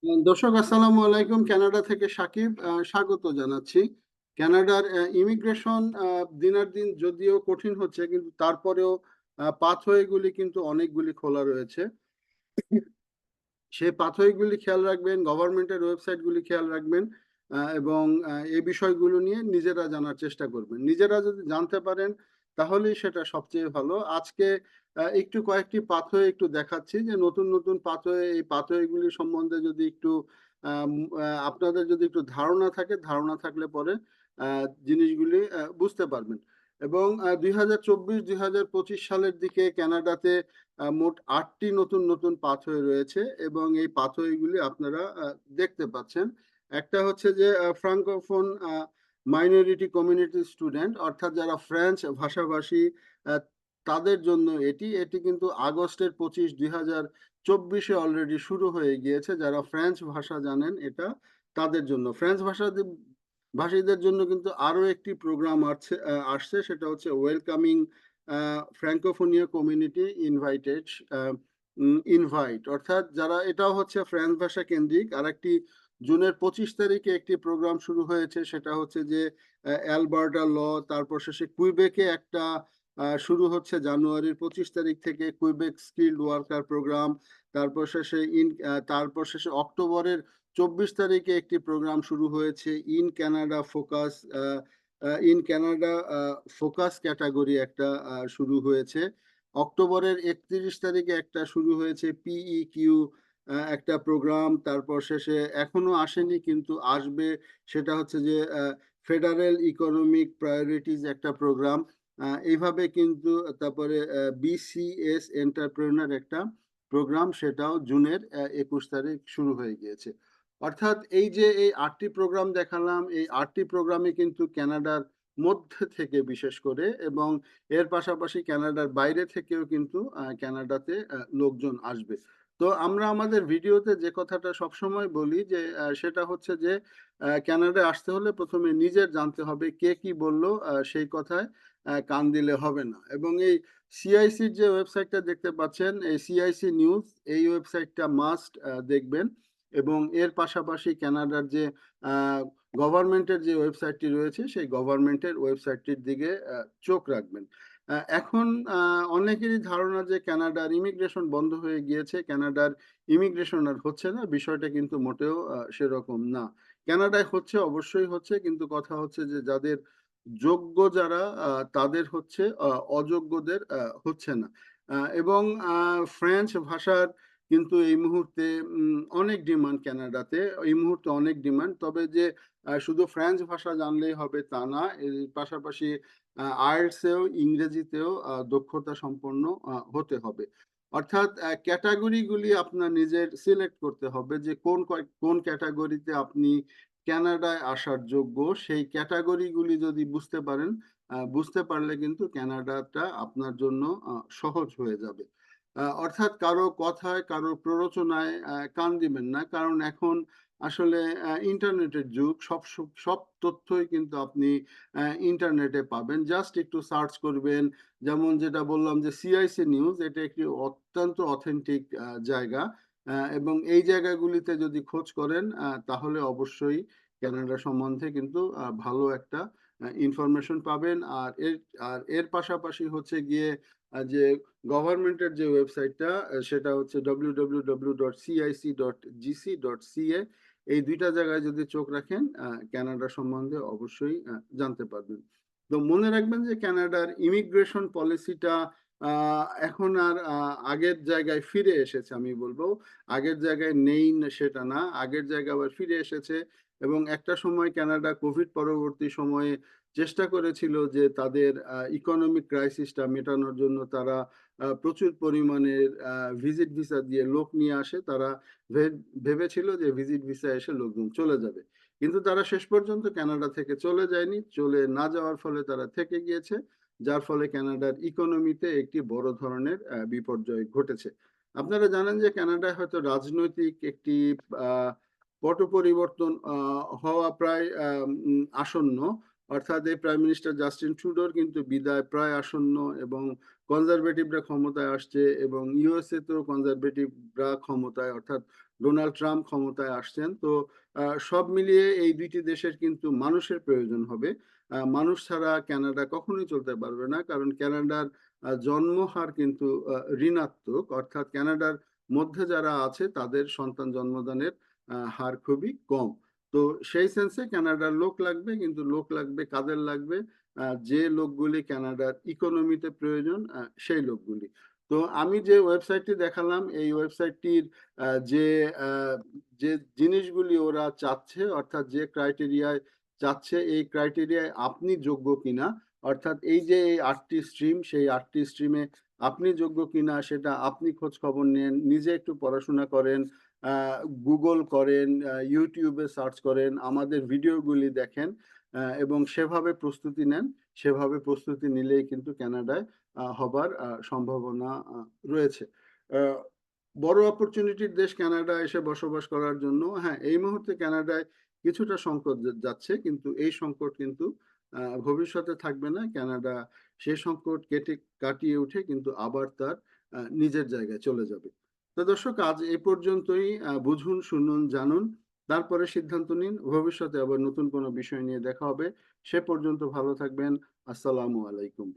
দর্শক আসসালামু আলাইকুম। কানাডা থেকে সাকিব স্বাগত জানাচ্ছি। কানাডার ইমিগ্রেশন দিনার দিন যদিও কঠিন হচ্ছে, কিন্তু তারপরেও পাথওয়েগুলি কিন্তু অনেকগুলি খোলা রয়েছে। সেই পাথওয়েগুলি খেয়াল রাখবেন, গভর্নমেন্টের ওয়েবসাইটগুলি খেয়াল রাখবেন, এবং এই বিষয়গুলো নিয়ে নিজেরা জানার চেষ্টা করবেন। নিজেরা যদি জানতে পারেন তাহলেই সেটা সবচেয়ে ভালো। আজকে একটু কয়েকটি পাথওয়ে একটু দেখাচ্ছি, যে নতুন নতুন পাথওয়ে, এই পাথওয়েগুলি সম্বন্ধে যদি একটু আপনাদের যদি একটু ধারণা থাকলে পরে জিনিসগুলি বুঝতে পারবেন। এবং 2024-2025 সালের দিকে কানাডাতে মোট 8টি নতুন নতুন পাথওয়ে রয়েছে, এবং এই পাথওয়েগুলি আপনারা দেখতে পাচ্ছেন। একটা হচ্ছে যে ফ্রাঙ্কোফোন মাইনরিটি কমিউনিটি স্টুডেন্ট, অর্থাৎ যারা ফ্রেঞ্চ ভাষাভাষী, আহ, তাদের জন্য এটি এটি কিন্তু আগস্টের 25, 2024 অলরেডি শুরু হয়ে গিয়েছে। যারা ফ্রেঞ্চ ভাষা জানেন, এটা তাদের জন্য। ফ্রেঞ্চ ভাষীদের জন্য কিন্তু আরো একটি প্রোগ্রাম আসছে, সেটা হচ্ছে ওয়েলকামিং ফ্র্যাঙ্কোফোনিয়া কমিউনিটি ইনভাইট, অর্থাৎ যারা, এটাও হচ্ছে ফ্রেঞ্চ ভাষা কেন্দ্রিক। আর একটি জুনের 25 তারিখে একটি প্রোগ্রাম শুরু হয়েছে, সেটা হচ্ছে যে অ্যালবার্টা ল। তারপর শেষে কুইবেকে একটা শুরু হচ্ছে জানুয়ারির 25 তারিখ থেকে, কুইবেক স্কিল্ড ওয়ার্কার প্রোগ্রাম। তারপর শেষে অক্টোবরের 24 তারিখে একটি প্রোগ্রাম শুরু হয়েছে ইন কানাডা ফোকাস ক্যাটাগরি, একটা শুরু হয়েছে। অক্টোবরের 31 তারিখে একটা শুরু হয়েছে পিইকিউ একটা প্রোগ্রাম। তারপর শেষে এখনো আসেনি কিন্তু আসবে, সেটা হচ্ছে যে ফেডারেল ইকোনমিক প্রায়োরিটিজ একটা প্রোগ্রাম। এইভাবে কিন্তু তারপরে বিসিএস এন্টারপ্রেনার একটা প্রোগ্রাম, সেটাও জুনের 21 তারিখ শুরু হয়ে গিয়েছে। অর্থাৎ এই যে এই 8টি প্রোগ্রাম দেখালাম, এই 8টি প্রোগ্রামে কিন্তু কানাডার মধ্যে থেকে বিশেষ করে, এবং এর পাশাপাশি কানাডার বাইরে থেকেও কিন্তু কানাডাতে লোকজন আসবে। তো আমরা আমাদের ভিডিওতে যে কথাটা সবসময় বলি, যে সেটা হচ্ছে যে কানাডায় আসতে হলে প্রথমে নিজের জানতে হবে, কে কি বললো সেই কথায় কান দিলে হবে না। এবং এই সিআইসির যে ওয়েবসাইটটা দেখতে পাচ্ছেন, এই সিআইসি নিউজ, এই ওয়েবসাইটটা মাস্ট দেখবেন। এবং এর পাশাপাশি কানাডার যে গভর্নমেন্টের যে ওয়েবসাইটটি রয়েছে, সেই গভর্নমেন্টের ওয়েবসাইটটির দিকে চোখ রাখবেন। এখন অনেকেরই ধারণা যে কানাডার ইমিগ্রেশন বন্ধ হয়ে গিয়েছে, কানাডার ইমিগ্রেশন আর হচ্ছে না। বিষয়টা কিন্তু মোটেও সেরকম না। কানাডায় হচ্ছে, অবশ্যই হচ্ছে, কিন্তু কথা হচ্ছে যে যাদের যোগ্য, যারা তাদের হচ্ছে, অযোগ্যদের হচ্ছে না। এবং ফ্রেঞ্চ ভাষার কিন্তু এই মুহূর্তে অনেক ডিমান্ড কানাডাতে, এই মুহূর্তে অনেক ডিমান্ড। তবে যে শুধু ফ্রেঞ্চ ভাষা জানলেই হবে তা না, এর পাশাপাশি আইএলটিএসেও, ইংরেজিতেও দক্ষতা সম্পন্ন হতে হবে। অর্থাৎ ক্যাটাগরিগুলি আপনার নিজের সিলেক্ট করতে হবে, যে কোন ক্যাটাগরিতে আপনি কানাডায় আসার যোগ্য। সেই ক্যাটাগরিগুলি যদি বুঝতে পারলে কিন্তু কানাডাটা আপনার জন্য সহজ হয়ে যাবে। অর্থাৎ কারো কথায়, কারো প্ররোচনায় কান দিবেন না, কারণ এখন আসলে ইন্টারনেটের যুগ। সব সব সব তথ্যই কিন্তু আপনি ইন্টারনেটে পাবেন, জাস্ট একটু সার্চ করবেন। যেমন যেটা বললাম যে সিআইসি নিউজ, এটা একটি অত্যন্ত অথেন্টিক জায়গা। এবং এই জায়গাগুলিতে যদি খোঁজ করেন তাহলে অবশ্যই কানাডা সম্বন্ধে কিন্তু ভালো একটা ইনফরমেশন পাবেন। আর এর পাশাপাশি হচ্ছে গিয়ে যে গভর্নমেন্টের যে ওয়েবসাইটটা, সেটা হচ্ছে www.cic.gc.ca। এই দুইটা জায়গায় যদি চোখ রাখেন কানাডা সম্বন্ধে অবশ্যই জানতে পারবেন। তো মনে রাখবেন যে কানাডার ইমিগ্রেশন পলিসিটা এখন আর আগের জায়গায় ফিরে এসেছে। আমি বলবো আগের জায়গায় নেই সেটা না, আগের জায়গায় আবার ফিরে এসেছে। এবং একটা সময় কানাডা কোভিড পরবর্তী সময়ে চেষ্টা করেছিল যে তাদের ইকোনমিক ক্রাইসিসটা মেটানোর জন্য তারা প্রচুর পরিমাণের ভিজিট ভিসা দিয়ে লোক নিয়ে আসে। তারা ভেবেছিল যে ভিজিট ভিসা এসে লোকজন চলে যাবে, কিন্তু তারা শেষ পর্যন্ত কানাডা থেকে চলে যায়নি। চলে না যাওয়ার ফলে তারা থেকে গিয়েছে, যার ফলে কানাডার ইকোনমিতে একটি বড় ধরনের বিপর্যয় ঘটেছে। আপনারা জানেন যে কানাডায় হয়তো রাজনৈতিক একটি পট পরিবর্তন হওয়া প্রায় আসন্ন। অর্থাৎ এই প্রাইম মিনিস্টার জাস্টিন ট্রুডোর কিন্তু বিদায় প্রায় আসন্ন, এবং কনজারভেটিভরা ক্ষমতায় আসছে এবং ইউএসএ তেও কনজারভেটিভরা ক্ষমতায়, অর্থাৎ ডোনাল্ড ট্রাম্প ক্ষমতায় আসছেন। তো সব মিলিয়ে এই দুইটি দেশের কিন্তু মানুষের প্রয়োজন হবে। মানুষ ছাড়া কানাডা কখনোই চলতে পারবে না, কারণ কানাডার জন্মহার কিন্তু ঋণাত্মক, অর্থাৎ কানাডার মধ্যে যারা আছে তাদের সন্তান জন্মদানের হার খুবই কম। তো সেই সেন্সে কানাডার লোক লাগবে, কিন্তু লোক লাগবে কাদের লাগবে? যে লোকগুলি কানাডার ইকোনমিতে প্রয়োজন, সেই লোকগুলি। তো আমি যে ওয়েবসাইটটি দেখালাম, এই ওয়েবসাইটটির যে যে জিনিসগুলি ওরা চাচ্ছে, অর্থাৎ যে ক্রাইটেরিয়ায় চাচ্ছে, এই ক্রাইটেরিয়ায় আপনি যোগ্য কিনা, অর্থাৎ এই যে এই ৮টি স্ট্রিম, সেই ৮টি স্ট্রিমে আপনি যোগ্য কিনা সেটা আপনি খোঁজ খবর নেন, নিজে একটু পড়াশোনা করেন, গুগল করেন, ইউটিউবে সার্চ করেন, আমাদের ভিডিওগুলি দেখেন, এবং সেভাবে প্রস্তুতি নেন। সেভাবে প্রস্তুতি নিলেই কিন্তু কানাডায় হবার সম্ভাবনা রয়েছে। আহ, বড় অপরচুনিটির দেশ কানাডা এসে বসবাস করার জন্য। হ্যাঁ, এই মুহূর্তে কানাডায় কিছুটা সংকট যাচ্ছে, কিন্তু এই সংকট কিন্তু ভবিষ্যতে থাকবে না। কানাডা সেই সংকট কাটিয়ে উঠে কিন্তু আবার তার নিজের জায়গায় চলে যাবে। তো দর্শক, আজ এ পর্যন্তই। বুঝুন, শুনুন, জানুন, তারপরে সিদ্ধান্ত নিন। ভবিষ্যতে আবার নতুন কোনো বিষয় নিয়ে দেখা হবে। সে পর্যন্ত ভালো থাকবেন। আসসালামু আলাইকুম।